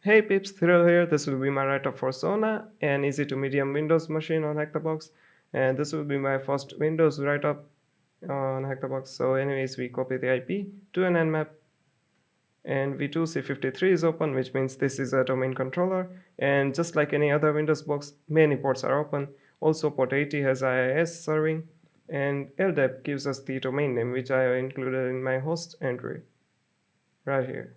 Hey peeps, Thrill here. This will be my write-up for Sauna, an easy to medium Windows machine on HackTheBox. And this will be my first Windows write-up on HackTheBox. So anyways, we copy the IP to an nmap and v2c53 is open, which means this is a domain controller. And just like any other Windows box, many ports are open. Also port 80 has IIS serving, and LDAP gives us the domain name, which I included in my host entry right here.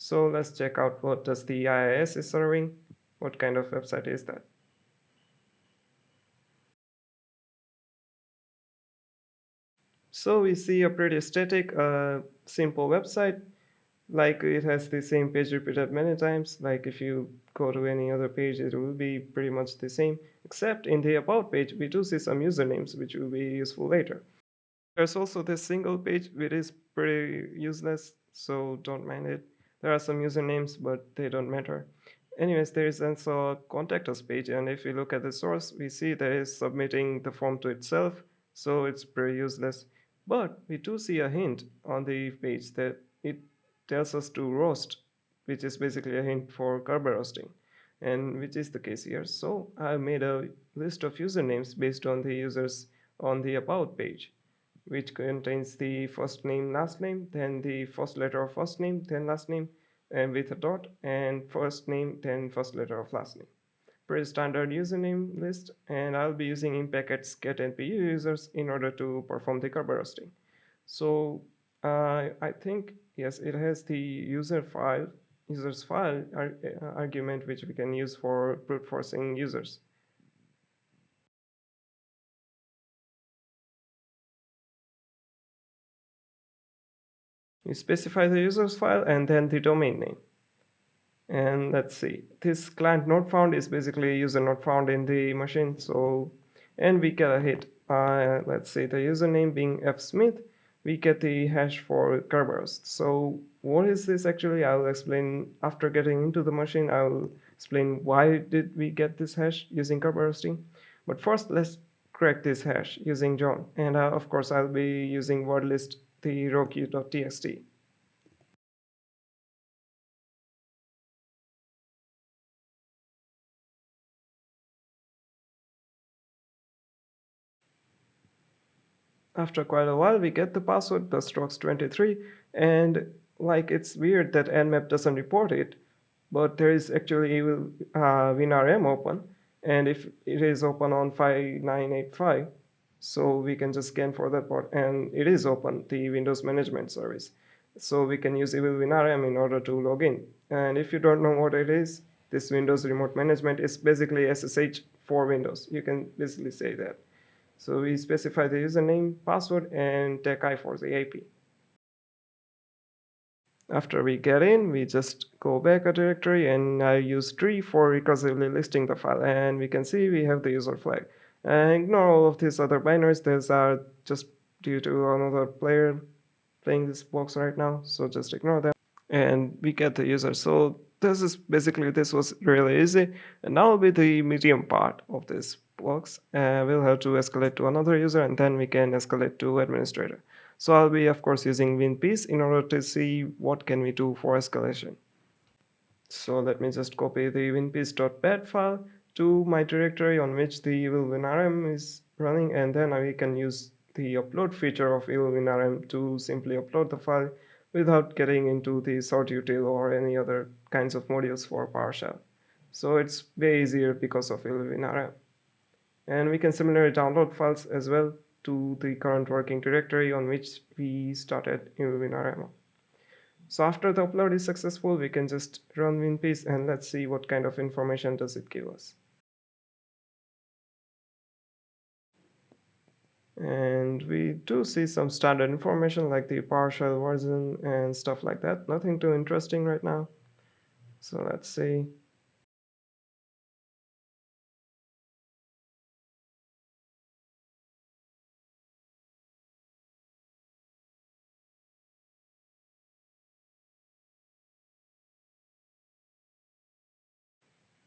So let's check out what does the IIS is serving. What kind of website is that? So we see a pretty static, simple website. Like it has the same page repeated many times. Like if you go to any other page, it will be pretty much the same. Except in the about page, we do see some usernames, which will be useful later. There's also this single page, which is pretty useless, so don't mind it. There are some usernames, but they don't matter. Anyways, there is also a contact us page, and if we look at the source, we see that it's submitting the form to itself, so it's pretty useless. But we do see a hint on the page that it tells us to roast, which is basically a hint for Kerber roasting, and which is the case here. So I made a list of usernames based on the users on the about page, which contains the first name, last name, then the first letter of first name, then last name, and with a dot, and first name, then first letter of last name. Pretty standard username list, and I'll be using Impact's getNPU users in order to perform the Kerber roasting. So I think yes, it has the users file argument, which we can use for brute forcing users. We specify the user's file and then the domain name. And let's see, this client not found is basically user not found in the machine. So, and we get a hit. Let's say the username being fsmith, we get the hash for Kerberos. So what is this actually? I'll explain after getting into the machine. I'll explain why did we get this hash using Kerberosting. But first, let's crack this hash using John. And of course, I'll be using word list the roq.txt. After quite a while, we get the password, the strokes 23, and like it's weird that nmap doesn't report it, but there is actually Evil-WinRM open, and if it is open on 5985, so we can just scan for that port, and it is open, the Windows Management Service. So we can use Evil-WinRM in order to log in. And if you don't know what it is, this Windows Remote Management is basically SSH for Windows. You can basically say that. So we specify the username, password, and tech for the IP. After we get in, we just go back a directory, and I use tree for recursively listing the file, and we can see we have the user flag. And ignore all of these other binaries. These are just due to another player playing this box right now, so just ignore them. And we get the user. So this was really easy. And now will be the medium part of this box. We'll have to escalate to another user, and then we can escalate to administrator. So I'll be of course using winPEAS in order to see what can we do for escalation. So let me just copy the winPEAS.bat file to my directory on which the Evil-WinRM is running, and then we can use the upload feature of Evil-WinRM to simply upload the file without getting into the sortutil or any other kinds of modules for PowerShell. So it's way easier because of Evil-WinRM. And we can similarly download files as well to the current working directory on which we started Evil-WinRM. So after the upload is successful, we can just run winPEAS, and let's see what kind of information does it give us. And we do see some standard information like the PowerShell version and stuff like that. Nothing too interesting right now. So let's see.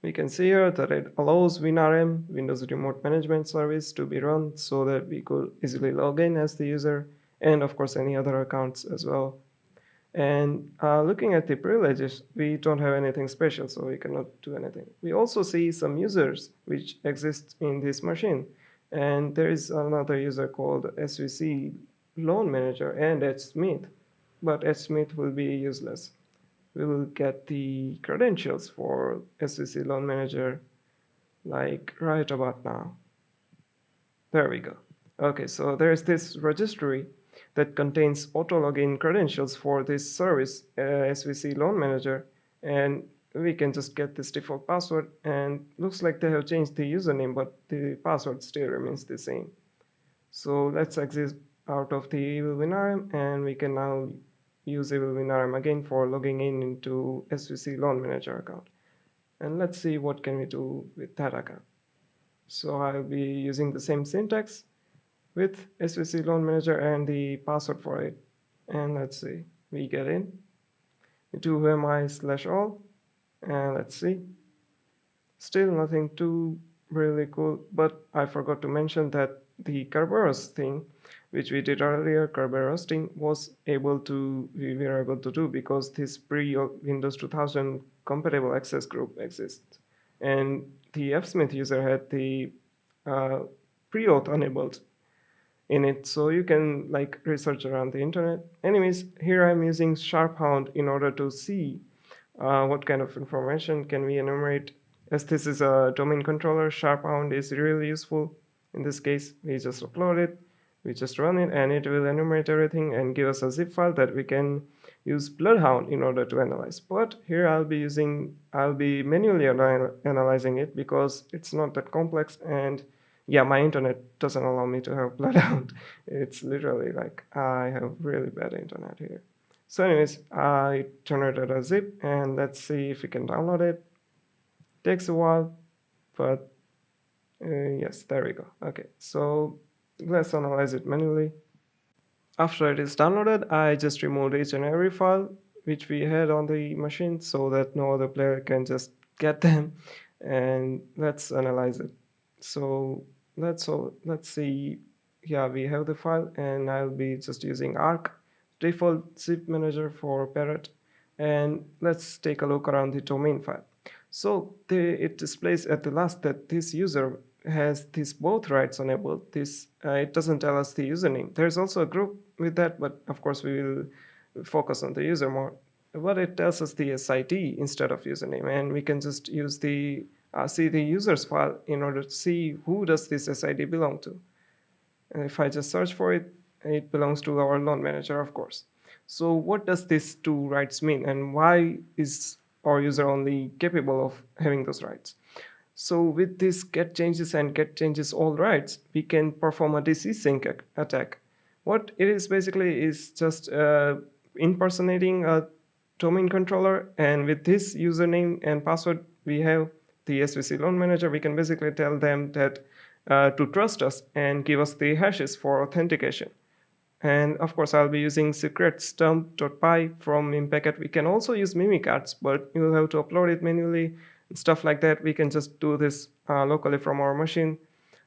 We can see here that it allows WinRM, Windows Remote Management Service, to be run so that we could easily log in as the user, and of course any other accounts as well. And looking at the privileges, we don't have anything special, so we cannot do anything. We also see some users which exist in this machine. And there is another user called SVC Loan Manager and H Smith, but H Smith will be useless. We will get the credentials for SVC Loan Manager like right about now. There we go. Okay, so there's this registry that contains auto login credentials for this service, SVC Loan Manager, and we can just get this default password, and looks like they have changed the username, but the password still remains the same. So let's exit out of the Evil-WinRM, and we can now use Evil-WinRM again for logging in into SVC Loan Manager account. And let's see what can we do with that account. So I'll be using the same syntax with SVC Loan Manager and the password for it. And let's see, we get in into whoami/all, and let's see. Still nothing too really cool, but I forgot to mention that the Kerberos thing, which we did earlier, Kerberos thing, we were able to do because this pre-Windows 2000 compatible access group exists. And the fsmith user had the pre-auth enabled in it, so you can like research around the internet. Anyways, here I'm using SharpHound in order to see what kind of information can we enumerate. As this is a domain controller, SharpHound is really useful. In this case, we just upload it, we just run it, and it will enumerate everything and give us a zip file that we can use BloodHound in order to analyze. But here I'll be manually analyzing it because it's not that complex, and yeah, my internet doesn't allow me to have BloodHound. It's literally like I have really bad internet here. So anyways, I generated a zip, and let's see if we can download it. Takes a while, but yes, there we go. Okay, so let's analyze it manually. After it is downloaded, I just removed each and every file which we had on the machine so that no other player can just get them, and let's analyze it. So let's see. Yeah, we have the file, and I'll be just using arc default zip manager for parrot, and let's take a look around the domain file. So it displays at the last that this user has these both rights enabled. It doesn't tell us the username. There's also a group with that, but of course we will focus on the user more. But it tells us the SID instead of username, and we can just use the see the user's file in order to see who does this SID belong to. And if I just search for it, it belongs to our loan manager, of course. So what does these two rights mean, and why is our user only capable of having those rights? So with this GetChanges and GetChangesAll rights, we can perform a desync attack. What it is basically is just impersonating a domain controller, and with this username and password we have the SVC Loan Manager, we can basically tell them that to trust us and give us the hashes for authentication. And of course, I'll be using secretstump.py from Impacket. We can also use mimikatz, but you'll have to upload it manually and stuff like that. We can just do this locally from our machine.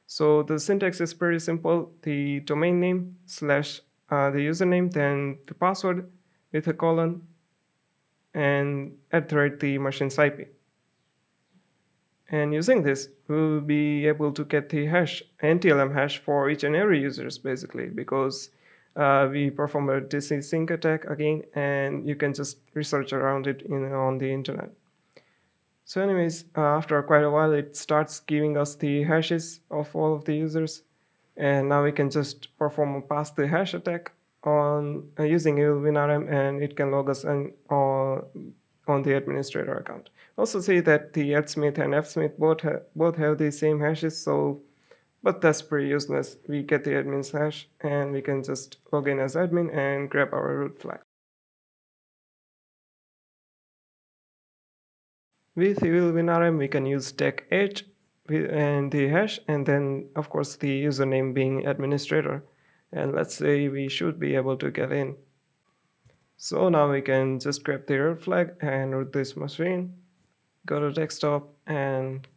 So the syntax is pretty simple. The domain name / the username, then the password with a colon, and @ the machine's IP. And using this, we'll be able to get the hash, NTLM hash for each and every users basically, because we perform a desync attack again, and you can just research around it on the internet. So anyways, after quite a while, it starts giving us the hashes of all of the users, and now we can just perform a pass the hash attack on using Evil-WinRM, and it can log us on the administrator account. Also see that the hsmith and fsmith both have the same hashes, but that's pretty useless. We get the admin's hash, and we can just log in as admin and grab our root flag. With Evil-WinRM, we can use tech-h and the hash, and then of course the username being administrator. And let's say we should be able to get in. So now we can just grab the root flag and root this machine, go to desktop and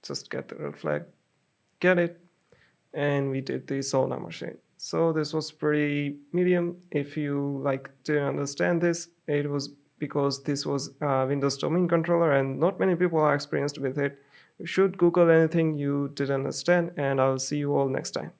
just get the root flag, get it, and we did the Sauna machine. So this was pretty medium. If you didn't understand this, it was because this was a Windows domain controller and not many people are experienced with it. You should Google anything you didn't understand, and I'll see you all next time.